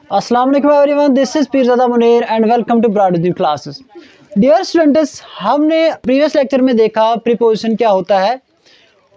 अस्सलाम वालेकुम everyone, this is Peerzada Munir and welcome to Broadvision classes. Dear students, हमने previous lecture में देखा प्रीपोजिशन क्या होता है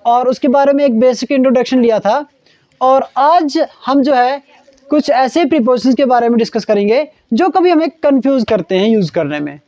और उसके बारे में एक बेसिक इंट्रोडक्शन लिया था। और आज हम जो है कुछ ऐसे प्रीपोजिशंस के बारे में डिस्कस करेंगे जो कभी हमें कंफ्यूज करते हैं यूज़ करने में।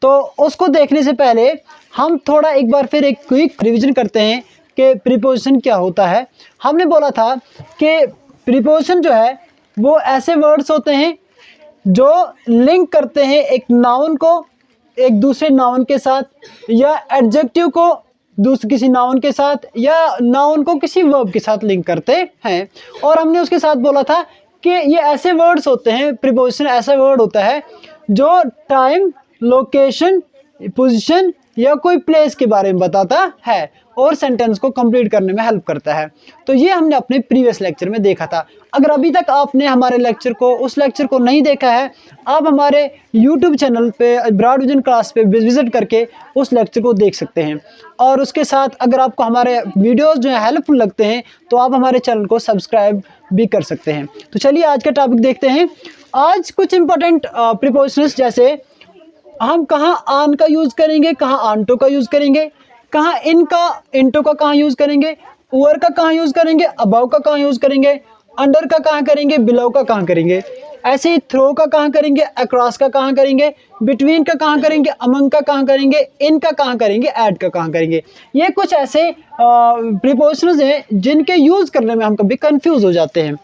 तो उसको देखने से पहले हम थोड़ा एक बार फिर एक क्विक रिवीजन करते हैं कि प्रीपोजिशन क्या होता है। हमने बोला था कि प्रीपोजिशन जो है वो ऐसे वर्ड्स होते हैं जो लिंक करते हैं एक नाउन को एक दूसरे नाउन के साथ, या एडजेक्टिव को दूसरे किसी नाउन के साथ, या नाउन को किसी वर्ब के साथ लिंक करते हैं। और हमने उसके साथ बोला था कि ये ऐसे वर्ड्स होते हैं, प्रीपोजिशन ऐसा वर्ड होता है जो टाइम, लोकेशन, पोजीशन या कोई प्लेस के बारे में बताता है और सेंटेंस को कंप्लीट करने में हेल्प करता है। तो ये हमने अपने प्रीवियस लेक्चर में देखा था। अगर अभी तक आपने हमारे उस लेक्चर को नहीं देखा है, आप हमारे YouTube चैनल पे ब्रॉडविजन क्लास पे विजिट करके उस लेक्चर को देख सकते हैं। और उसके साथ अगर आपको हमारे वीडियोस जो है हेल्पफुल लगते हैं तो आप हमारे चैनल को सब्सक्राइब भी कर सकते हैं। तो चलिए आज का टॉपिक देखते हैं। आज कुछ इंपॉर्टेंट प्रीपोजिशंस, जैसे हम कहाँ आन का यूज़ करेंगे, कहाँ आंटो का यूज़ करेंगे, कहाँ इंटो का कहाँ यूज़ करेंगे, ओवर का कहाँ यूज़ करेंगे, अबाव का कहाँ यूज़ करेंगे, अंडर का कहाँ करेंगे, बिलो का कहाँ करेंगे, ऐसे ही थ्रो का कहाँ करेंगे, अक्रॉस का कहाँ करेंगे, बिटवीन का कहाँ करेंगे, अमंग का कहाँ करेंगे, इन का कहाँ करेंगे, ऐड का कहाँ करेंगे। ये कुछ ऐसे प्रीपोजिशंस हैं जिनके यूज़ करने में हम कभी कंफ्यूज हो जाते हैं।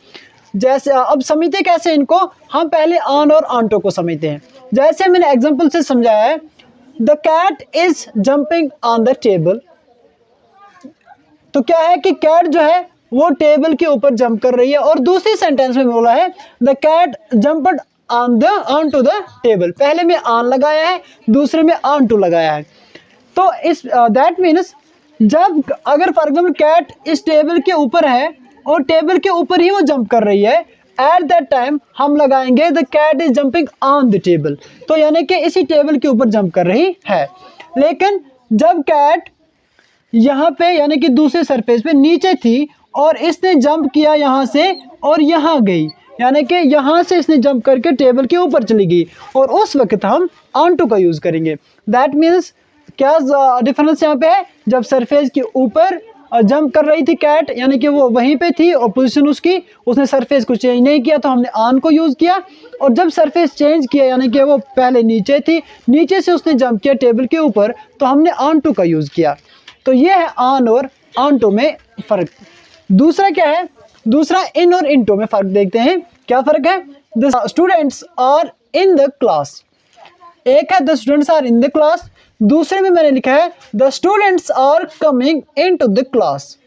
जैसे अब समझते कैसे इनको, हम पहले ऑन और आंटो को समझते हैं। जैसे मैंने एग्जांपल से समझाया है, the cat is jumping on the table. तो क्या है कि कैट जो है वो टेबल के ऊपर जंप कर रही है। और दूसरी सेंटेंस में बोला है the cat jumped on to the table. पहले में ऑन लगाया है, दूसरे में ऑन टू लगाया है। तो इस दैट मीन्स जब अगर फॉर एग्जाम्पल कैट इस टेबल के ऊपर है और टेबल के ऊपर ही वो जंप कर रही है, एट दैट टाइम हम लगाएंगे the cat is jumping on the table. तो यानी कि इसी टेबल के ऊपर जंप कर रही है। लेकिन जब कैट यहाँ पे यानी कि दूसरे सरफेस पे नीचे थी और इसने जंप किया यहाँ से और यहाँ गई, यानी कि यहाँ से इसने जंप करके टेबल के ऊपर चली गई, और उस वक्त हम ऑन टू का यूज़ करेंगे। दैट मीन्स क्या डिफरेंस यहाँ पे है, जब सरफेस के ऊपर जंप कर रही थी कैट, यानी कि वो वहीं पे थी और पोजीशन उसने सरफेस को चेंज नहीं किया तो हमने ऑन को यूज़ किया। और जब सरफेस चेंज किया यानी कि वो पहले नीचे थी, नीचे से उसने जंप किया टेबल के ऊपर, तो हमने ऑन टू का यूज़ किया। तो ये है ऑन और ऑन टू में फ़र्क। दूसरा क्या है, दूसरा इन और इनटू में फ़र्क देखते हैं। क्या फ़र्क है, the students are in the class. एक है the students are in the class, दूसरे में मैंने लिखा है the students are coming into the class.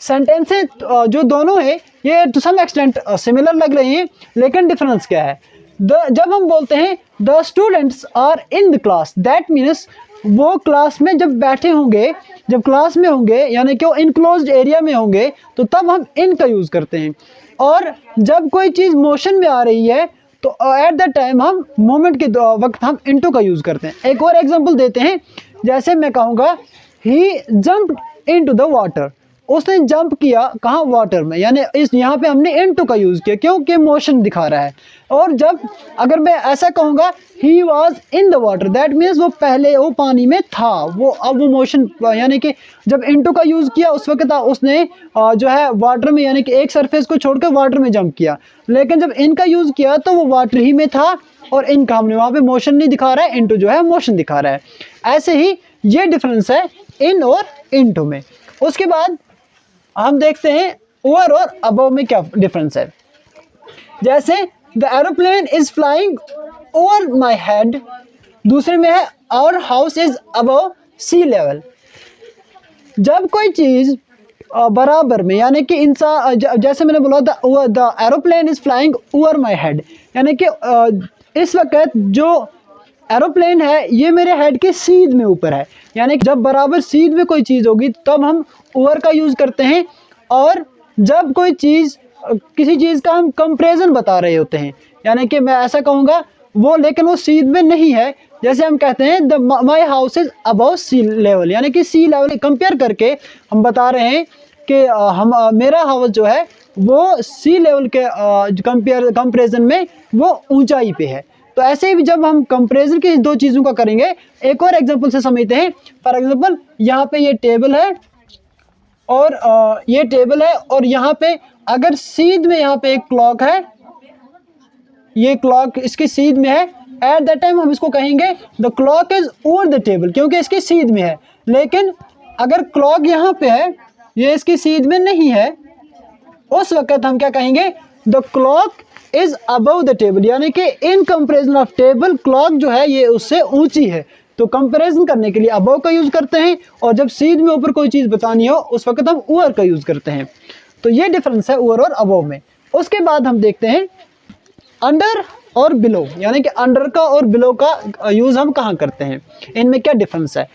Sentences जो दोनों है ये टू सम एक्सटेंट सिमिलर लग रहे हैं, लेकिन डिफरेंस क्या है, जब हम बोलते हैं the students are in the class, that means वो क्लास में जब बैठे होंगे, जब क्लास में होंगे यानी कि वो इनक्लोज्ड एरिया में होंगे, तो तब हम इन का यूज़ करते हैं। और जब कोई चीज़ मोशन में आ रही है तो एट दैट टाइम हम मोमेंट के वक्त हम इनटू का यूज़ करते हैं। एक और एग्जांपल देते हैं, जैसे मैं कहूँगा ही जंप्ड इनटू द वाटर। उसने जंप किया कहाँ, वाटर में, यानी इस यहाँ पे हमने इनटू का यूज़ किया क्योंकि मोशन दिखा रहा है। और जब अगर मैं ऐसा कहूँगा he was in the water, that means वो पहले वो पानी में था, वो अब वो मोशन, यानी कि जब इनटू का यूज़ किया उस वक्त उसने जो है वाटर में, यानी कि एक सरफेस को छोड़कर वाटर में जंप किया। लेकिन जब इनका यूज़ किया तो वो वाटर ही में था और इनका हमने वहाँ पे मोशन नहीं दिखा रहा है, इनटू जो है मोशन दिखा रहा है। ऐसे ही ये डिफरेंस है इन और इनटू में। उसके बाद हम देखते हैं ओवर और अबव में क्या डिफरेंस है। जैसे the aeroplane is flying over my head, दूसरे में है our house is above sea level. जब कोई चीज़ बराबर में, यानी कि इंसान, जैसे मैंने बोला the aeroplane is flying over my head, यानी कि इस वक्त जो एरोप्लेन है ये मेरे हेड के सीध में ऊपर है, यानी जब बराबर सीध में कोई चीज़ होगी तब हम ओवर का यूज़ करते हैं। और जब कोई चीज़, किसी चीज़ का हम कंपैरिजन बता रहे होते हैं, यानी कि मैं ऐसा कहूँगा वो, लेकिन वो सीध में नहीं है, जैसे हम कहते हैं the my house is above sea level, यानी कि सी लेवल कंपेयर करके हम बता रहे हैं कि मेरा हाउस जो है वो सी लेवल के कंपेरिजन में वो ऊंचाई पे है। तो ऐसे ही जब हम कंपेरिजन की दो चीज़ों का करेंगे, एक और एग्जांपल से समझते हैं। फॉर एग्जांपल यहाँ पे ये टेबल है और ये टेबल है, और यहाँ पे अगर सीध में यहाँ पे एक क्लॉक है, ये क्लॉक इसकी सीध में है, एट दैट टाइम हम इसको कहेंगे the clock is over the table, क्योंकि इसकी सीध में है। लेकिन अगर क्लॉक यहाँ पे है, ये इसकी सीध में नहीं है, उस वक्त हम क्या कहेंगे, the clock is above the table, यानी कि in comparison of table clock जो है ये उससे ऊंची है। तो कंपैरिजन करने के लिए अबव का यूज करते हैं, और जब सीध में ऊपर कोई चीज बतानी हो उस वक्त हम ओवर का यूज करते हैं। तो ये डिफरेंस है ओवर और अबव में। उसके बाद हम देखते हैं अंडर और बिलो, यानी कि अंडर का और बिलो का यूज हम कहाँ करते हैं, इनमें क्या डिफरेंस है।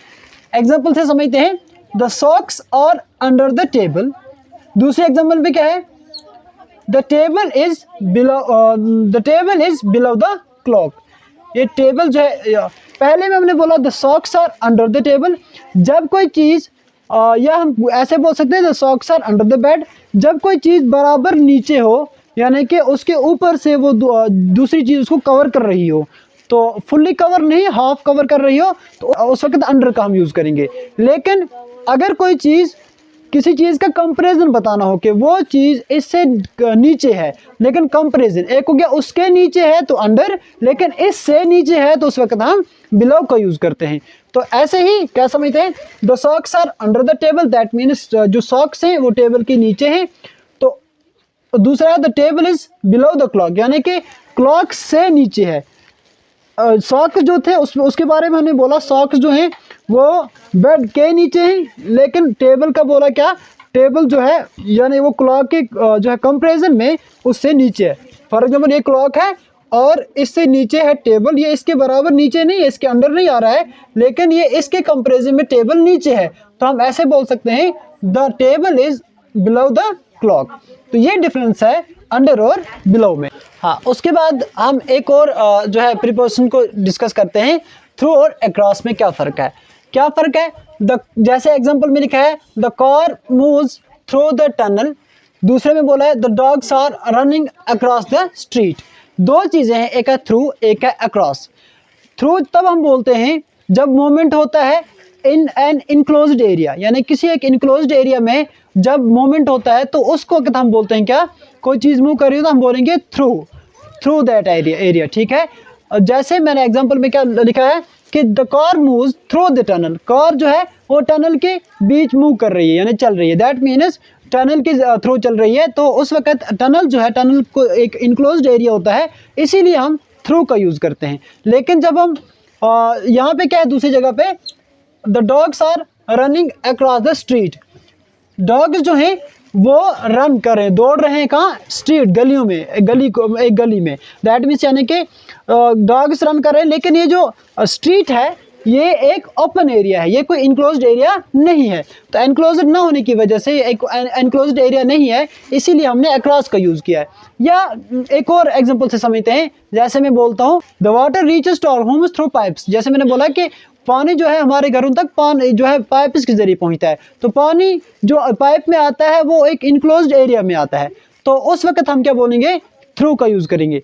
एग्जाम्पल से समझते हैं, the socks are under the table. दूसरे एग्जाम्पल पे क्या है, the table is below the clock. ये टेबल जो है, पहले में हमने बोला the socks are under the table, जब कोई चीज़, या हम ऐसे बोल सकते हैं the socks are under the bed, जब कोई चीज़ बराबर नीचे हो, यानी कि उसके ऊपर से वो दूसरी चीज़ उसको कवर कर रही हो, तो फुल्ली कवर नहीं, हाफ कवर कर रही हो, तो उस वक्त अंडर का हम यूज़ करेंगे। लेकिन अगर कोई चीज़, किसी चीज़ का कंपैरिजन बताना हो कि वो चीज़ इससे नीचे है, लेकिन कंपैरिजन एक हो गया उसके नीचे है तो अंडर, लेकिन इससे नीचे है तो उस वक्त हम बिलो का यूज़ करते हैं। तो ऐसे ही क्या समझते हैं, the socks are under the table, that means जो सॉक्स हैं वो टेबल के नीचे हैं। तो दूसरा है the table is below the clock, यानी कि क्लॉक से नीचे है। सॉक्स जो थे उसके बारे में हमने बोला, सॉक्स जो हैं वो बेड के नीचे हैं, लेकिन टेबल का बोला क्या, टेबल जो है यानी वो क्लॉक के जो है कंपैरिजन में उससे नीचे है। फॉर एग्जाम्पल ये क्लॉक है और इससे नीचे है टेबल, ये इसके बराबर नीचे नहीं है, इसके अंडर नहीं आ रहा है, लेकिन ये इसके कंपैरिजन में टेबल नीचे है, तो हम ऐसे बोल सकते हैं the table is below the clock. तो ये डिफरेंस है अंडर और बिलो में। हाँ, उसके बाद हम एक और जो है प्रीपोजिशन को डिस्कस करते हैं, थ्रू और अक्रॉस में क्या फ़र्क है। क्या फ़र्क है, जैसे एग्जांपल में लिखा है the car moves through the tunnel, दूसरे में बोला है the dogs are running across the street. दो चीज़ें हैं, एक है थ्रू, एक है अक्रॉस। थ्रू तब हम बोलते हैं जब मूवमेंट होता है इन एन इनक्लोज्ड एरिया, यानी किसी एक इनक्लोज्ड एरिया में जब मूवमेंट होता है तो उसको हम बोलते हैं क्या, कोई चीज़ मूव कर रही हो तो हम बोलेंगे थ्रू दैट एरिया, ठीक है। जैसे मैंने एग्जांपल में क्या लिखा है कि the car moves through the tunnel, car जो है वो टनल के बीच मूव कर रही है यानी चल रही है, दैट मीन्स टनल के थ्रू चल रही है। तो उस वक्त टनल जो है, टनल को एक इनक्लोज्ड एरिया होता है, इसीलिए हम थ्रू का यूज़ करते हैं। लेकिन जब हम यहाँ पे क्या है, दूसरी जगह पे the dogs are running across the street, dogs जो हैं वो रन कर रहे हैं, दौड़ रहे हैं, कहाँ, स्ट्रीट, गलियों में, एक गली में, दैट मीन्स यानी कि डॉग्स रन कर रहे हैं। लेकिन ये जो स्ट्रीट है ये एक ओपन एरिया है, ये कोई इनक्लोज्ड एरिया नहीं है। तो एनक्लोज्ड ना होने की वजह से एक एनक्लोज्ड एरिया नहीं है, इसीलिए हमने अक्रॉस का यूज़ किया है। या एक और एग्जांपल से समझते हैं, जैसे मैं बोलता हूँ the water reaches to our homes through pipes, जैसे मैंने बोला कि पानी जो है हमारे घरों तक पानी जो है पाइप्स के जरिए पहुंचता है, तो पानी जो पाइप में आता है वो एक इनक्लोज्ड एरिया में आता है, तो उस वक्त हम क्या बोलेंगे, थ्रू का यूज़ करेंगे।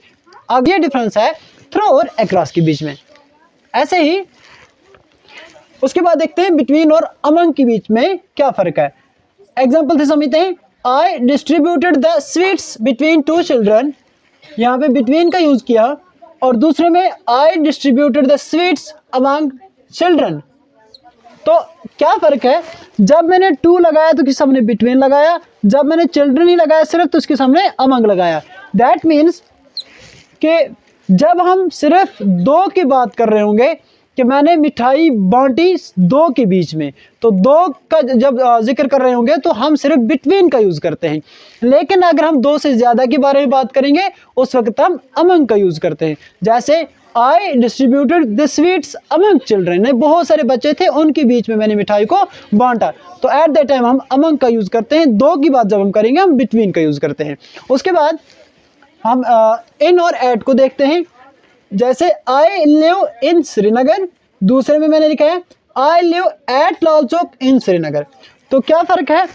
अब ये डिफरेंस है थ्रू और अक्रॉस के बीच में। ऐसे ही उसके बाद देखते हैं बिटवीन और अमंग के बीच में क्या फ़र्क है। एग्जाम्पल से समझते हैं, I distributed the sweets between two children, यहाँ पे बिटवीन का यूज़ किया, और दूसरे में I distributed the sweets among children. तो क्या फ़र्क है, जब मैंने टू लगाया तो किस सामने बिटवीन लगाया, जब मैंने चिल्ड्रन ही लगाया सिर्फ तो उसके सामने अमंग लगाया। दैट मीन्स कि जब हम सिर्फ दो की बात कर रहे होंगे कि मैंने मिठाई बांटी दो के बीच में, तो दो का जब जिक्र कर रहे होंगे तो हम सिर्फ बिटवीन का यूज़ करते हैं। लेकिन अगर हम दो से ज़्यादा के बारे में बात करेंगे उस वक्त हम अमंग का यूज़ करते हैं। जैसे I distributed the sweets among children, बहुत सारे बच्चे थे उनके बीच में मैंने मिठाई को बांटा, तो एट दैट टाइम हम अमंग का यूज़ करते हैं। दो की बात जब हम करेंगे हम बिटवीन का यूज़ करते हैं। उसके बाद हम इन और एट को देखते हैं। जैसे आई लिव इन श्रीनगर, दूसरे में मैंने लिखा है I live at Lal Chowk in Srinagar. तो क्या फ़र्क है,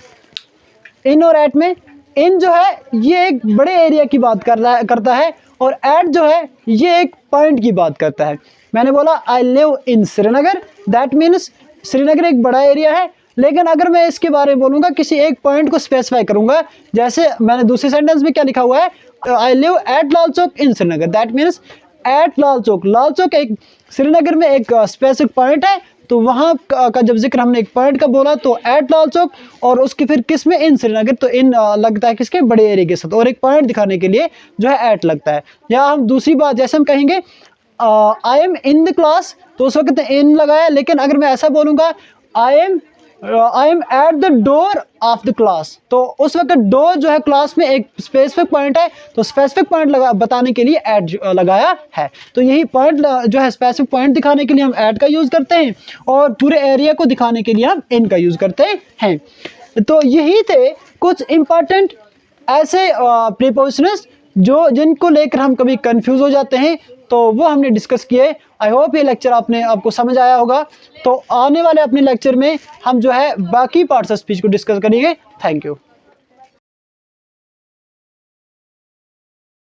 इन और एट में इन जो है ये एक बड़े एरिया की बात करता है और एट जो है ये एक पॉइंट की बात करता है। मैंने बोला I live in Srinagar, that means Srinagar एक बड़ा एरिया है। लेकिन अगर मैं इसके बारे में बोलूँगा, किसी एक पॉइंट को स्पेसिफाई करूँगा, जैसे मैंने दूसरे सेंटेंस में क्या लिखा हुआ है, I live at Lal Chowk in Srinagar, that means at Lal Chowk. Lal Chowk एक श्रीनगर में एक स्पेसिफिक पॉइंट है, तो वहाँ का जब जिक्र हमने एक पॉइंट का बोला तो एट लाल चौक, और उसके फिर किस में, इन श्रीनगर, तो इन लगता है किसके, बड़े एरिया के साथ, और एक पॉइंट दिखाने के लिए जो है एट लगता है। या हम दूसरी बात, जैसे हम कहेंगे I am in the class, तो उस वक्त इन लगाया। लेकिन अगर मैं ऐसा बोलूँगा I am at the door of the class, तो उस वक्त डोर जो है क्लास में एक स्पेसिफिक पॉइंट है, तो स्पेसिफिक पॉइंट बताने के लिए एट लगाया है। तो यही पॉइंट जो है स्पेसिफिक पॉइंट दिखाने के लिए हम एट का यूज़ करते हैं, और पूरे एरिया को दिखाने के लिए हम इन का यूज़ करते हैं। तो यही थे कुछ इंपॉर्टेंट ऐसे प्रीपोजिशंस जिनको लेकर हम कभी कंफ्यूज हो जाते हैं, तो वो हमने डिस्कस किए। आई होप ये लेक्चर आपको समझ आया होगा। तो आने वाले अपने लेक्चर में हम जो है बाकी पार्ट्स ऑफ स्पीच को डिस्कस करेंगे। Thank you.